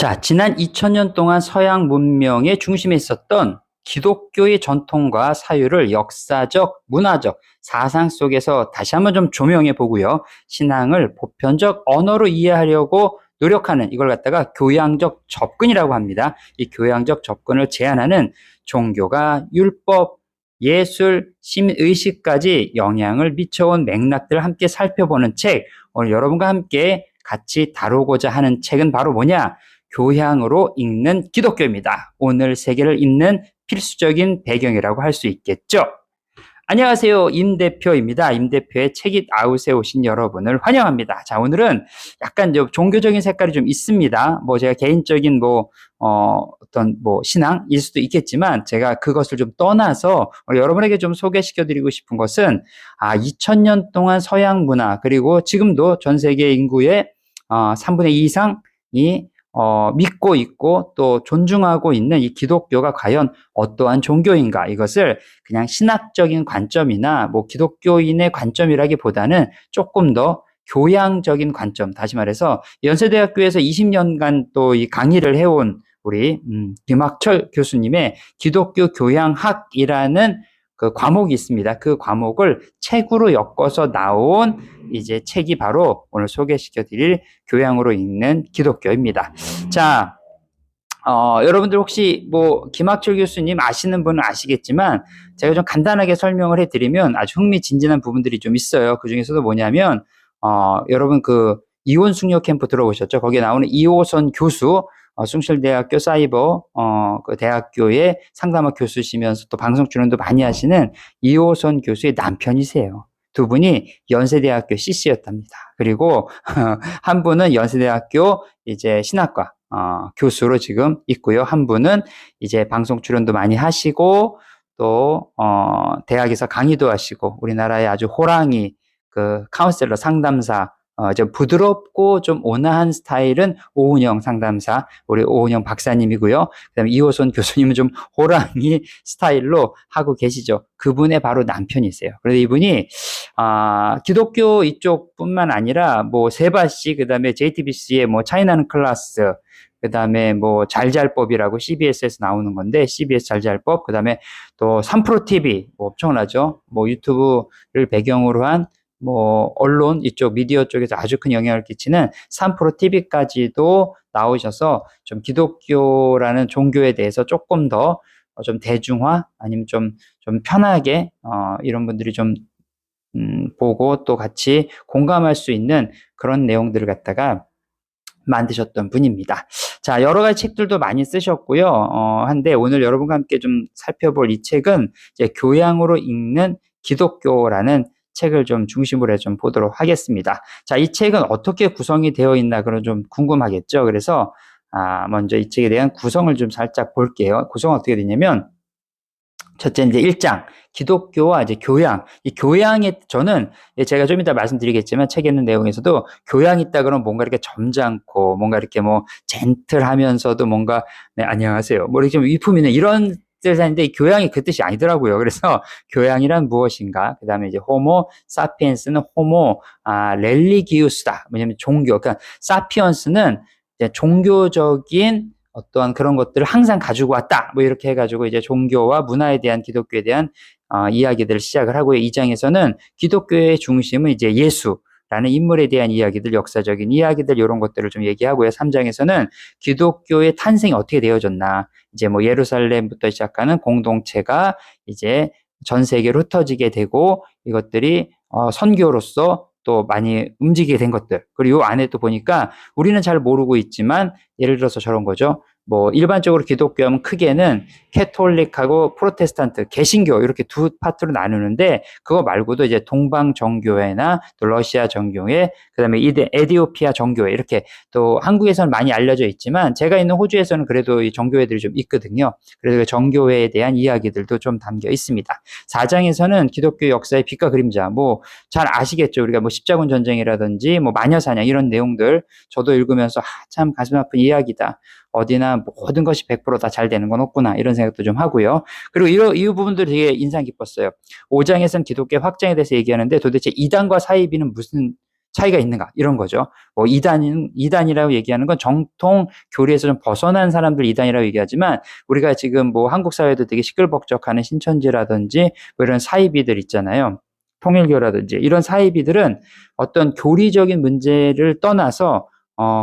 자, 지난 2000년 동안 서양 문명의 중심에 있었던 기독교의 전통과 사유를 역사적, 문화적, 사상 속에서 다시 한번 좀 조명해 보고요. 신앙을 보편적 언어로 이해하려고 노력하는 이걸 갖다가 교양적 접근이라고 합니다. 이 교양적 접근을 제한하는 종교가 율법, 예술, 심의식까지 영향을 미쳐온 맥락들을 함께 살펴보는 책, 오늘 여러분과 함께 같이 다루고자 하는 책은 바로 뭐냐? 교양으로 읽는 기독교입니다. 오늘 세계를 읽는 필수적인 배경이라고 할 수 있겠죠. 안녕하세요. 임 대표입니다. 임 대표의 책잇 아웃에 오신 여러분을 환영합니다. 자, 오늘은 약간 종교적인 색깔이 좀 있습니다. 제가 개인적인 어떤 신앙일 수도 있겠지만 제가 그것을 좀 떠나서 여러분에게 좀 소개시켜 드리고 싶은 것은 2000년 동안 서양 문화 그리고 지금도 전 세계 인구의 3분의 2 이상이 믿고 있고 또 존중하고 있는 이 기독교가 과연 어떠한 종교인가, 이것을 그냥 신학적인 관점이나 기독교인의 관점이라기보다는 조금 더 교양적인 관점, 다시 말해서 연세대학교에서 20년간 또 이 강의를 해온 우리 김학철 교수님의 기독교 교양학이라는 그 과목이 있습니다. 그 과목을 책으로 엮어서 나온 이제 책이 바로 오늘 소개시켜 드릴 교양으로 읽는 기독교입니다. 자, 여러분들 혹시 김학철 교수님 아시는 분은 아시겠지만 제가 좀 간단하게 설명을 해드리면 아주 흥미진진한 부분들이 좀 있어요. 그 중에서도 뭐냐면, 여러분 이혼 숙녀 캠프 들어보셨죠? 거기에 나오는 이호선 교수, 숭실대학교 사이버 그 대학교의 상담학 교수시면서 또 방송 출연도 많이 하시는 이호선 교수의 남편이세요. 두 분이 연세대학교 CC였답니다. 그리고 한 분은 연세대학교 이제 신학과 교수로 지금 있고요. 한 분은 이제 방송 출연도 많이 하시고 또 대학에서 강의도 하시고 우리나라의 아주 호랑이 그 카운셀러 상담사, 좀 부드럽고 좀 온화한 스타일은 오은영 상담사, 우리 오은영 박사님이고요. 그다음에 이호선 교수님은 좀 호랑이 스타일로 하고 계시죠. 그분의 바로 남편이세요. 그래서 이분이 기독교 이쪽뿐만 아니라 세바시, 그다음에 JTBC의 차이나는 클래스, 그다음에 잘잘법이라고 CBS에서 나오는 건데 CBS 잘잘법, 그다음에 또 3프로 TV 엄청나죠. 유튜브를 배경으로 한 언론 이쪽 미디어 쪽에서 아주 큰 영향을 끼치는 3프로 TV까지도 나오셔서 좀 기독교라는 종교에 대해서 조금 더 좀 대중화, 아니면 좀 편하게 이런 분들이 좀 보고 또 같이 공감할 수 있는 그런 내용들을 갖다가 만드셨던 분입니다. 자, 여러 가지 책들도 많이 쓰셨고요. 한데 오늘 여러분과 함께 좀 살펴볼 이 책은 이제 교양으로 읽는 기독교라는 책을 좀 중심으로 해서 좀 보도록 하겠습니다. 자, 이 책은 어떻게 구성이 되어 있나 그런 좀 궁금하겠죠. 그래서 먼저 이 책에 대한 구성을 좀 살짝 볼게요. 구성은 어떻게 되냐면, 첫째 이제 1장 기독교와 이제 교양. 이 교양에 저는 제가 좀 이따 말씀드리겠지만 책에 있는 내용에서도 교양이 있다 그러면 뭔가 이렇게 점잖고 뭔가 이렇게 젠틀하면서도 뭔가 네, 안녕하세요. 이렇게 좀 위품 있는 이런 뜻인데 교양이 그 뜻이 아니더라고요. 그래서 교양이란 무엇인가? 그다음에 이제 호모 사피엔스는 호모 렐리기우스다. 뭐냐면 종교. 그러니까 사피언스는 이제 종교적인 어떠한 그런 것들을 항상 가지고 왔다. 이렇게 해가지고 이제 종교와 문화에 대한 기독교에 대한 이야기들을 시작을 하고요. 2장에서는 기독교의 중심은 이제 예수라는 인물에 대한 이야기들, 역사적인 이야기들 이런 것들을 좀 얘기하고요. 3장에서는 기독교의 탄생이 어떻게 되어졌나. 이제 예루살렘부터 시작하는 공동체가 이제 전 세계로 흩어지게 되고 이것들이 선교로서 또 많이 움직이게 된 것들. 그리고 이 안에 또 보니까 우리는 잘 모르고 있지만 예를 들어서 저런 거죠. 일반적으로 기독교하면 크게는 캐톨릭하고 프로테스탄트, 개신교 이렇게 두 파트로 나누는데 그거 말고도 이제 동방 정교회나 또 러시아 정교회, 그다음에 에디오피아 정교회 이렇게 또 한국에서는 많이 알려져 있지만 제가 있는 호주에서는 그래도 이 정교회들이 좀 있거든요. 그래서 그 정교회에 대한 이야기들도 좀 담겨 있습니다. 4장에서는 기독교 역사의 빛과 그림자, 잘 아시겠죠. 우리가 십자군 전쟁이라든지 마녀사냥 이런 내용들 저도 읽으면서 참 가슴 아픈 이야기다. 어디나 모든 것이 100% 다 잘 되는 건 없구나 이런 생각도 좀 하고요. 그리고 이 부분들이 되게 인상 깊었어요. 5장에서는 기독교 확장에 대해서 얘기하는데 도대체 이단과 사이비는 무슨 차이가 있는가 이런 거죠. 뭐 이단이라고 얘기하는 건 정통 교리에서 좀 벗어난 사람들 이단이라고 얘기하지만 우리가 지금 뭐 한국 사회도 되게 시끌벅적하는 신천지라든지 뭐 이런 사이비들 있잖아요. 통일교라든지 이런 사이비들은 어떤 교리적인 문제를 떠나서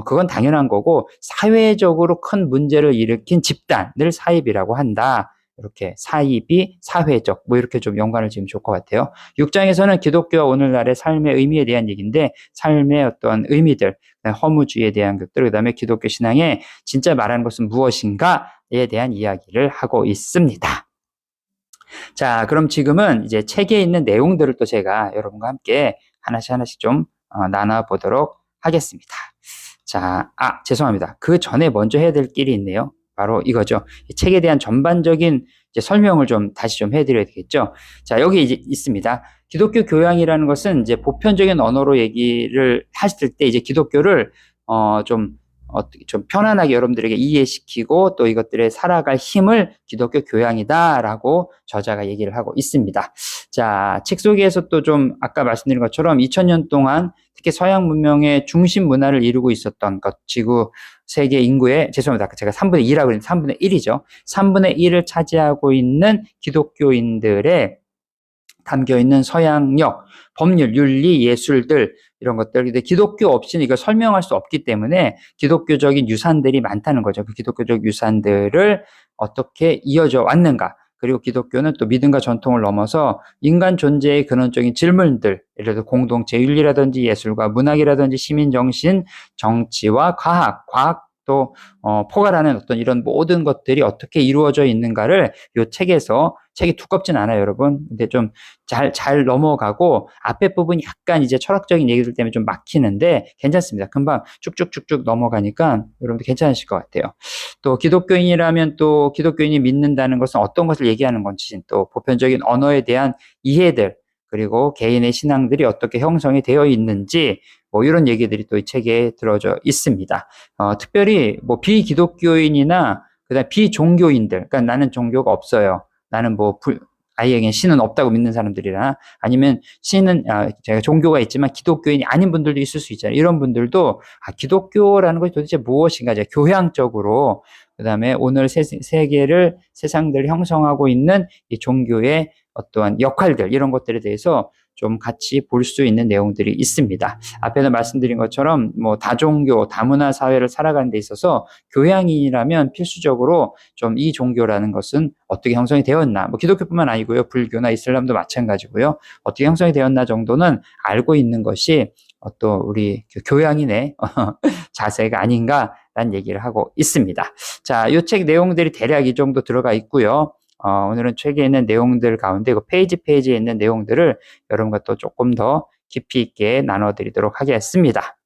그건 당연한 거고 사회적으로 큰 문제를 일으킨 집단을 사입이라고 한다. 이렇게 사입이 사회적 뭐 이렇게 좀 연관을 지으면 좋을 것 같아요. 6장에서는 기독교와 오늘날의 삶의 의미에 대한 얘기인데 삶의 어떤 의미들, 허무주의에 대한 것들, 그다음에 기독교 신앙의 진짜 말하는 것은 무엇인가에 대한 이야기를 하고 있습니다. 자, 그럼 지금은 이제 책에 있는 내용들을 또 제가 여러분과 함께 하나씩 좀 나눠보도록 하겠습니다. 자, 죄송합니다. 그 전에 먼저 해야 될 길이 있네요. 바로 이거죠. 이 책에 대한 전반적인 이제 설명을 좀 다시 좀 해드려야 되겠죠. 자, 여기 이제 있습니다. 기독교 교양이라는 것은 이제 보편적인 언어로 얘기를 하실 때 이제 기독교를 좀 편안하게 여러분들에게 이해시키고 또 이것들에 살아갈 힘을 기독교 교양이다라고 저자가 얘기를 하고 있습니다. 자, 책 속에서 또 좀 아까 말씀드린 것처럼 2000년 동안 특히 서양 문명의 중심 문화를 이루고 있었던 것, 지구 세계 인구의, 죄송합니다. 제가 3분의 2라고 했는데 3분의 1이죠. 3분의 1을 차지하고 있는 기독교인들의 담겨있는 서양력, 법률, 윤리, 예술들 이런 것들. 근데 기독교 없이는 이걸 설명할 수 없기 때문에 기독교적인 유산들이 많다는 거죠. 그 기독교적 유산들을 어떻게 이어져 왔는가. 그리고 기독교는 또 믿음과 전통을 넘어서 인간 존재의 근원적인 질문들, 예를 들어 공동체 윤리라든지 예술과 문학이라든지 시민정신, 정치와 과학도 포괄하는 어떤 이런 모든 것들이 어떻게 이루어져 있는가를 이 책에서, 책이 두껍진 않아요, 여러분. 근데 좀 잘 넘어가고 앞에 부분이 약간 이제 철학적인 얘기들 때문에 좀 막히는데 괜찮습니다. 금방 쭉쭉쭉쭉 넘어가니까 여러분들 괜찮으실 것 같아요. 또 기독교인이라면 또 기독교인이 믿는다는 것은 어떤 것을 얘기하는 건지, 또 보편적인 언어에 대한 이해들, 그리고 개인의 신앙들이 어떻게 형성이 되어 있는지 뭐 이런 얘기들이 또 이 책에 들어져 있습니다. 특별히 뭐 비기독교인이나 그다음 비종교인들, 그러니까 나는 종교가 없어요. 나는 뭐 아예 그냥 신은 없다고 믿는 사람들이나 아니면 신은 제가 종교가 있지만 기독교인이 아닌 분들도 있을 수 있잖아요. 이런 분들도 기독교라는 것이 도대체 무엇인가, 이제 교양적으로, 그다음에 오늘 세상들을 형성하고 있는 이 종교의 어떠한 역할들, 이런 것들에 대해서 좀 같이 볼 수 있는 내용들이 있습니다. 앞에서 말씀드린 것처럼 뭐 다종교, 다문화 사회를 살아가는 데 있어서 교양인이라면 필수적으로 좀 이 종교라는 것은 어떻게 형성이 되었나, 뭐 기독교뿐만 아니고요, 불교나 이슬람도 마찬가지고요, 어떻게 형성이 되었나 정도는 알고 있는 것이 또 우리 교양인의 자세가 아닌가라는 얘기를 하고 있습니다. 자, 이 책 내용들이 대략 이 정도 들어가 있고요. 오늘은 책에 있는 내용들 가운데 그 페이지에 있는 내용들을 여러분과 또 조금 더 깊이 있게 나눠드리도록 하겠습니다.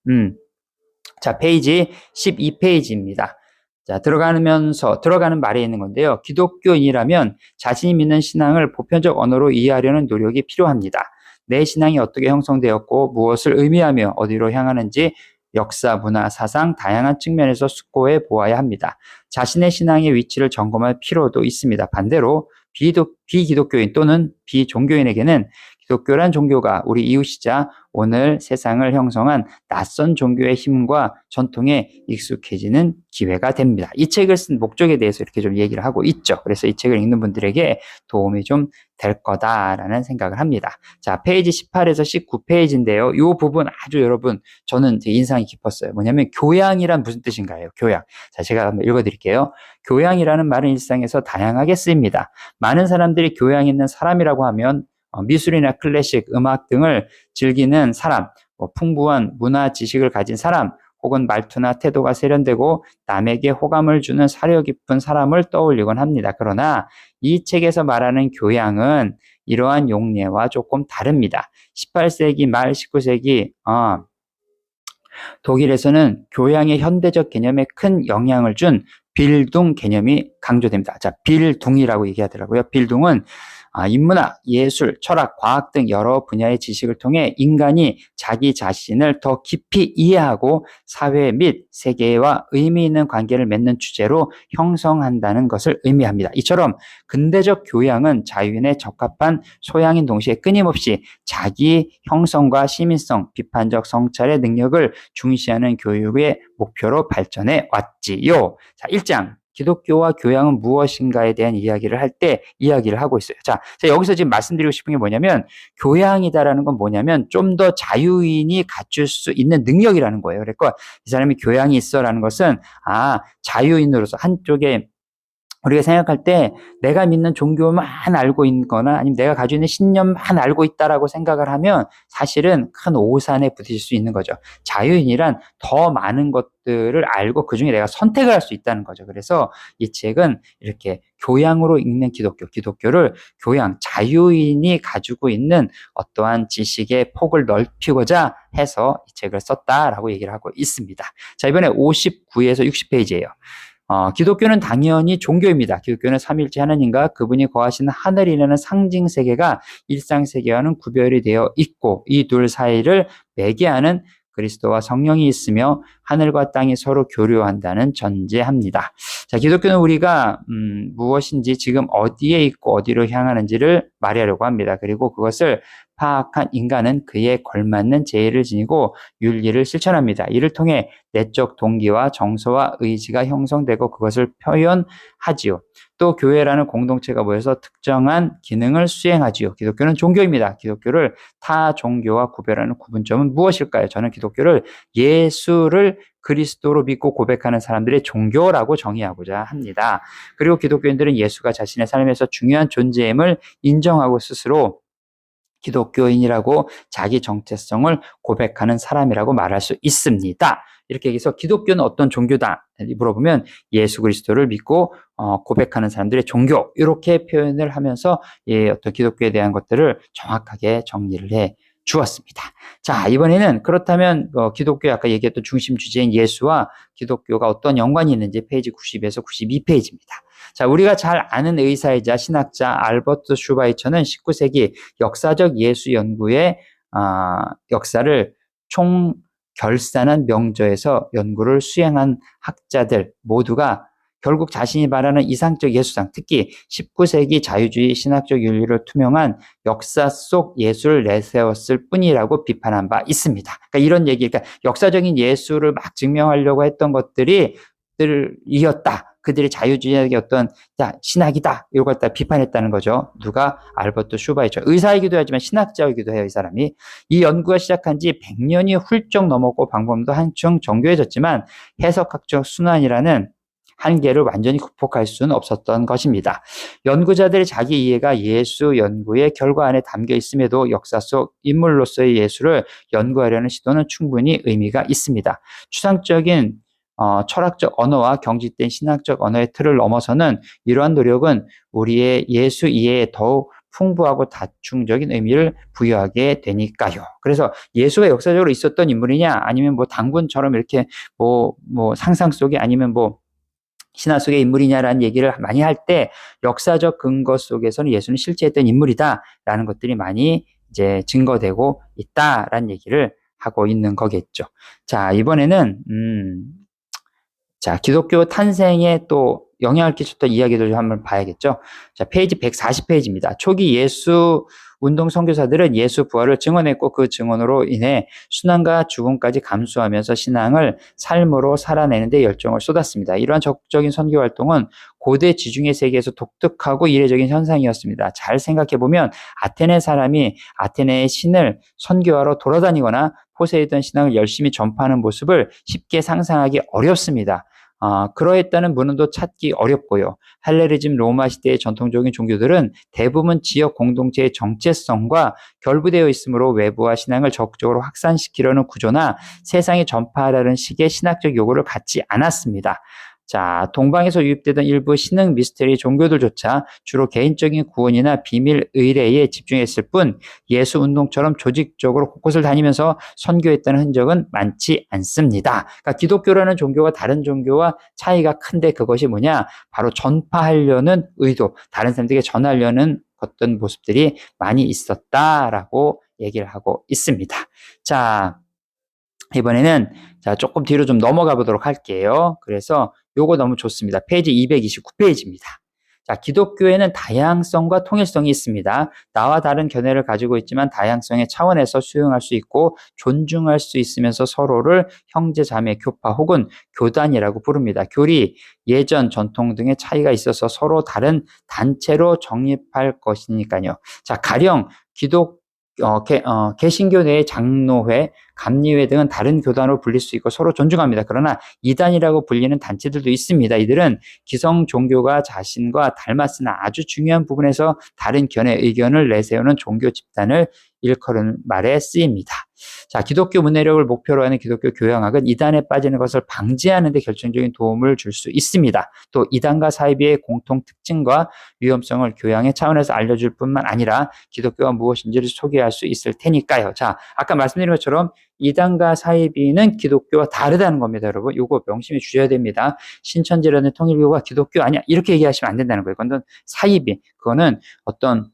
자, 페이지 12페이지입니다. 자, 들어가는 말에 있는 건데요. 기독교인이라면 자신이 믿는 신앙을 보편적 언어로 이해하려는 노력이 필요합니다. 내 신앙이 어떻게 형성되었고 무엇을 의미하며 어디로 향하는지 역사, 문화, 사상, 다양한 측면에서 숙고해 보아야 합니다. 자신의 신앙의 위치를 점검할 필요도 있습니다. 반대로 비기독교인 또는 비종교인에게는 기독교란 종교가 우리 이웃이자 오늘 세상을 형성한 낯선 종교의 힘과 전통에 익숙해지는 기회가 됩니다. 이 책을 쓴 목적에 대해서 이렇게 좀 얘기를 하고 있죠. 그래서 이 책을 읽는 분들에게 도움이 좀 될 거다라는 생각을 합니다. 자, 페이지 18에서 19페이지인데요. 이 부분 아주 여러분, 저는 되게 인상이 깊었어요. 뭐냐면 교양이란 무슨 뜻인가요? 교양. 자, 제가 한번 읽어드릴게요. 교양이라는 말은 일상에서 다양하게 쓰입니다. 많은 사람들이 교양 있는 사람이라고 하면 미술이나 클래식, 음악 등을 즐기는 사람, 풍부한 문화 지식을 가진 사람, 혹은 말투나 태도가 세련되고 남에게 호감을 주는 사려 깊은 사람을 떠올리곤 합니다. 그러나 이 책에서 말하는 교양은 이러한 용례와 조금 다릅니다. 18세기 말 19세기 독일에서는 교양의 현대적 개념에 큰 영향을 준 빌둥 개념이 강조됩니다. 자, 빌둥이라고 얘기하더라고요. 빌둥은 인문학, 예술, 철학, 과학 등 여러 분야의 지식을 통해 인간이 자기 자신을 더 깊이 이해하고 사회 및 세계와 의미 있는 관계를 맺는 주제로 형성한다는 것을 의미합니다. 이처럼 근대적 교양은 자유인에 적합한 소양인 동시에 끊임없이 자기 형성과 시민성, 비판적 성찰의 능력을 중시하는 교육의 목표로 발전해 왔지요. 자, 1장. 기독교와 교양은 무엇인가에 대한 이야기를 할 때 이야기를 하고 있어요. 자, 여기서 지금 말씀드리고 싶은 게 뭐냐면 교양이다라는 건 뭐냐면 좀 더 자유인이 갖출 수 있는 능력이라는 거예요. 그러니까 이 사람이 교양이 있어라는 것은 자유인으로서 한쪽에 우리가 생각할 때 내가 믿는 종교만 알고 있거나 아니면 내가 가지고 있는 신념만 알고 있다라고 생각을 하면 사실은 큰 오산에 부딪힐 수 있는 거죠. 자유인이란 더 많은 것들을 알고 그중에 내가 선택을 할 수 있다는 거죠. 그래서 이 책은 이렇게 교양으로 읽는 기독교를 교양, 자유인이 가지고 있는 어떠한 지식의 폭을 넓히고자 해서 이 책을 썼다라고 얘기를 하고 있습니다. 자, 이번에 59에서 60페이지예요. 기독교는 당연히 종교입니다. 기독교는 삼위일체 하나님과 그분이 거하시는 하늘이라는 상징 세계가 일상 세계와는 구별이 되어 있고 이 둘 사이를 매개하는 그리스도와 성령이 있으며 하늘과 땅이 서로 교류한다는 전제합니다. 자, 기독교는 우리가 무엇인지 지금 어디에 있고 어디로 향하는지를 말하려고 합니다. 그리고 그것을 파악한 인간은 그에 걸맞는 제의를 지니고 윤리를 실천합니다. 이를 통해 내적 동기와 정서와 의지가 형성되고 그것을 표현하지요. 또 교회라는 공동체가 모여서 특정한 기능을 수행하지요. 기독교는 종교입니다. 기독교를 타 종교와 구별하는 구분점은 무엇일까요? 저는 기독교를 예수를 그리스도로 믿고 고백하는 사람들의 종교라고 정의하고자 합니다. 그리고 기독교인들은 예수가 자신의 삶에서 중요한 존재임을 인정하고 스스로 기독교인이라고 자기 정체성을 고백하는 사람이라고 말할 수 있습니다. 이렇게 해서 기독교는 어떤 종교다 물어보면 예수 그리스도를 믿고 고백하는 사람들의 종교 이렇게 표현을 하면서 어떤 기독교에 대한 것들을 정확하게 정리를 해 주었습니다. 자, 이번에는 그렇다면 기독교 아까 얘기했던 중심 주제인 예수와 기독교가 어떤 연관이 있는지 페이지 90에서 92페이지입니다. 자, 우리가 잘 아는 의사이자 신학자 알버트 슈바이처는 19세기 역사적 예수 연구의 역사를 총결산한 명저에서 연구를 수행한 학자들 모두가 결국 자신이 말하는 이상적 예수상, 특히 19세기 자유주의 신학적 윤리를 투명한 역사 속 예수를 내세웠을 뿐이라고 비판한 바 있습니다. 그러니까 이런 얘기, 그러니까 역사적인 예수를 막 증명하려고 했던 것들이었다. 그들이 자유주의의 어떤 신학이다. 이걸 다 비판했다는 거죠. 누가? 알버트 슈바이처. 의사이기도 하지만 신학자이기도 해요. 이 사람이. 이 연구가 시작한 지 100년이 훌쩍 넘었고 방법도 한층 정교해졌지만 해석학적 순환이라는 한계를 완전히 극복할 수는 없었던 것입니다. 연구자들의 자기 이해가 예수 연구의 결과 안에 담겨 있음에도 역사 속 인물로서의 예수를 연구하려는 시도는 충분히 의미가 있습니다. 추상적인 철학적 언어와 경직된 신학적 언어의 틀을 넘어서는 이러한 노력은 우리의 예수 이해에 더욱 풍부하고 다중적인 의미를 부여하게 되니까요. 그래서 예수가 역사적으로 있었던 인물이냐 아니면 당군처럼 이렇게 상상 속에 아니면 신화 속의 인물이냐라는 얘기를 많이 할 때 역사적 근거 속에서는 예수는 실제 했던 인물이다라는 것들이 많이 이제 증거되고 있다라는 얘기를 하고 있는 거겠죠. 자, 이번에는 기독교 탄생에 또 영향을 끼쳤던 이야기들 한번 봐야겠죠. 자, 페이지 140페이지입니다. 초기 예수 운동 선교사들은 예수 부활을 증언했고 그 증언으로 인해 순환과 죽음까지 감수하면서 신앙을 삶으로 살아내는 데 열정을 쏟았습니다. 이러한 적극적인 선교 활동은 고대 지중해 세계에서 독특하고 이례적인 현상이었습니다. 잘 생각해보면 아테네 사람이 아테네의 신을 선교하러 돌아다니거나 포세이돈 신앙을 열심히 전파하는 모습을 쉽게 상상하기 어렵습니다. 그러했다는 문헌도 찾기 어렵고요. 헬레니즘 로마 시대의 전통적인 종교들은 대부분 지역 공동체의 정체성과 결부되어 있으므로 외부와 신앙을 적극적으로 확산시키려는 구조나 세상에 전파하라는 식의 신학적 요구를 갖지 않았습니다. 자, 동방에서 유입되던 일부 신흥 미스터리 종교들조차 주로 개인적인 구원이나 비밀 의례에 집중했을 뿐 예수 운동처럼 조직적으로 곳곳을 다니면서 선교했다는 흔적은 많지 않습니다. 그러니까 기독교라는 종교가 다른 종교와 차이가 큰데 그것이 뭐냐? 바로 전파하려는 의도, 다른 사람들에게 전하려는 어떤 모습들이 많이 있었다라고 얘기를 하고 있습니다. 자, 이번에는 자, 조금 뒤로 좀 넘어가 보도록 할게요. 그래서 요거 너무 좋습니다. 페이지 229페이지입니다. 자, 기독교에는 다양성과 통일성이 있습니다. 나와 다른 견해를 가지고 있지만 다양성의 차원에서 수용할 수 있고 존중할 수 있으면서 서로를 형제 자매 교파 혹은 교단이라고 부릅니다. 교리, 예전, 전통 등의 차이가 있어서 서로 다른 단체로 정립할 것이니까요. 자, 가령 개신교 내의 장로회, 감리회 등은 다른 교단으로 불릴 수 있고 서로 존중합니다. 그러나 이단이라고 불리는 단체들도 있습니다. 이들은 기성 종교가 자신과 닮았으나 아주 중요한 부분에서 다른 견해 의견을 내세우는 종교 집단을 일컬은 말에 쓰입니다. 자, 기독교 문해력을 목표로 하는 기독교 교양학은 이단에 빠지는 것을 방지하는 데 결정적인 도움을 줄 수 있습니다. 또 이단과 사이비의 공통 특징과 위험성을 교양의 차원에서 알려줄 뿐만 아니라 기독교가 무엇인지를 소개할 수 있을 테니까요. 자, 아까 말씀드린 것처럼 이단과 사이비는 기독교와 다르다는 겁니다, 여러분. 이거 명심해 주셔야 됩니다. 신천지라는 통일교가 기독교 아니야 이렇게 얘기하시면 안 된다는 거예요. 그건 사이비, 그거는 어떤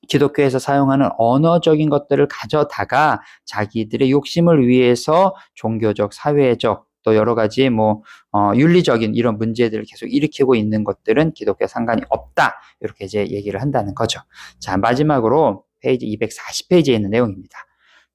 기독교에서 사용하는 언어적인 것들을 가져다가 자기들의 욕심을 위해서 종교적, 사회적, 또 여러 가지 윤리적인 이런 문제들을 계속 일으키고 있는 것들은 기독교와 상관이 없다. 이렇게 이제 얘기를 한다는 거죠. 자, 마지막으로 페이지 240페이지에 있는 내용입니다.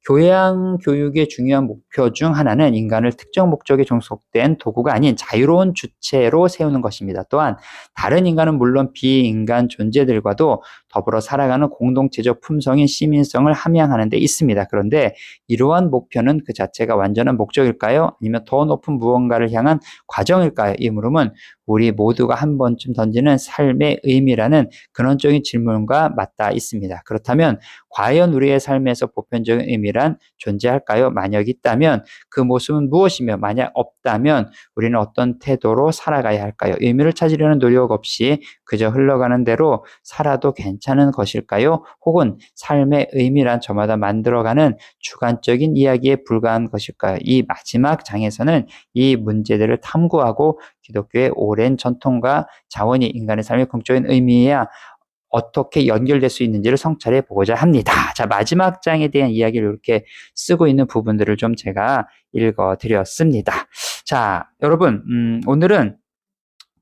교양 교육의 중요한 목표 중 하나는 인간을 특정 목적에 종속된 도구가 아닌 자유로운 주체로 세우는 것입니다. 또한 다른 인간은 물론 비인간 존재들과도 더불어 살아가는 공동체적 품성인 시민성을 함양하는 데 있습니다. 그런데 이러한 목표는 그 자체가 완전한 목적일까요? 아니면 더 높은 무언가를 향한 과정일까요? 이 물음은 우리 모두가 한 번쯤 던지는 삶의 의미라는 근원적인 질문과 맞닿아 있습니다. 그렇다면 과연 우리의 삶에서 보편적인 의미란 존재할까요? 만약 있다면 그 모습은 무엇이며 만약 없다면 우리는 어떤 태도로 살아가야 할까요? 의미를 찾으려는 노력 없이 그저 흘러가는 대로 살아도 괜찮은 것일까요? 혹은 삶의 의미란 저마다 만들어가는 주관적인 이야기에 불과한 것일까요? 이 마지막 장에서는 이 문제들을 탐구하고 기독교의 오랜 전통과 자원이 인간의 삶의 궁극적인 의미야 어떻게 연결될 수 있는지를 성찰해 보고자 합니다. 자, 마지막 장에 대한 이야기를 이렇게 쓰고 있는 부분들을 좀 제가 읽어 드렸습니다. 자, 여러분, 오늘은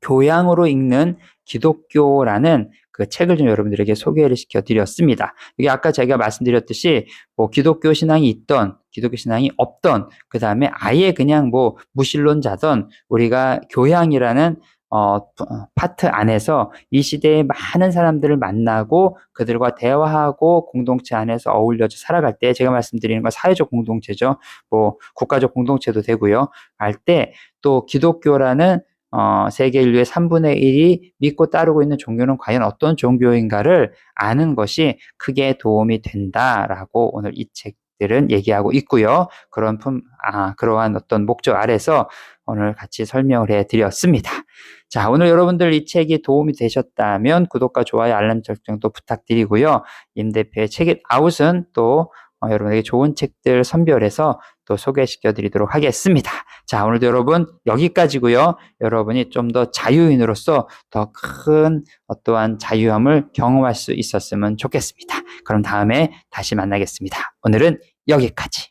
교양으로 읽는 기독교라는 그 책을 좀 여러분들에게 소개를 시켜 드렸습니다. 이게 아까 제가 말씀드렸듯이 기독교 신앙이 있던, 기독교 신앙이 없던, 그 다음에 아예 그냥 무신론자던 우리가 교양이라는 파트 안에서 이 시대에 많은 사람들을 만나고 그들과 대화하고 공동체 안에서 어울려서 살아갈 때 제가 말씀드리는 건 사회적 공동체죠. 국가적 공동체도 되고요. 할 때 또 기독교라는 세계 인류의 3분의 1이 믿고 따르고 있는 종교는 과연 어떤 종교인가를 아는 것이 크게 도움이 된다라고 오늘 이 책들은 얘기하고 있고요. 그러한 어떤 목적 아래서 오늘 같이 설명을 해드렸습니다. 자, 오늘 여러분들 이 책이 도움이 되셨다면 구독과 좋아요, 알람 설정도 부탁드리고요. 임 대표의 책잇 아웃은 또 여러분에게 좋은 책들 선별해서 또 소개시켜 드리도록 하겠습니다. 자, 오늘도 여러분 여기까지고요. 여러분이 좀 더 자유인으로서 더 큰 어떠한 자유함을 경험할 수 있었으면 좋겠습니다. 그럼 다음에 다시 만나겠습니다. 오늘은 여기까지.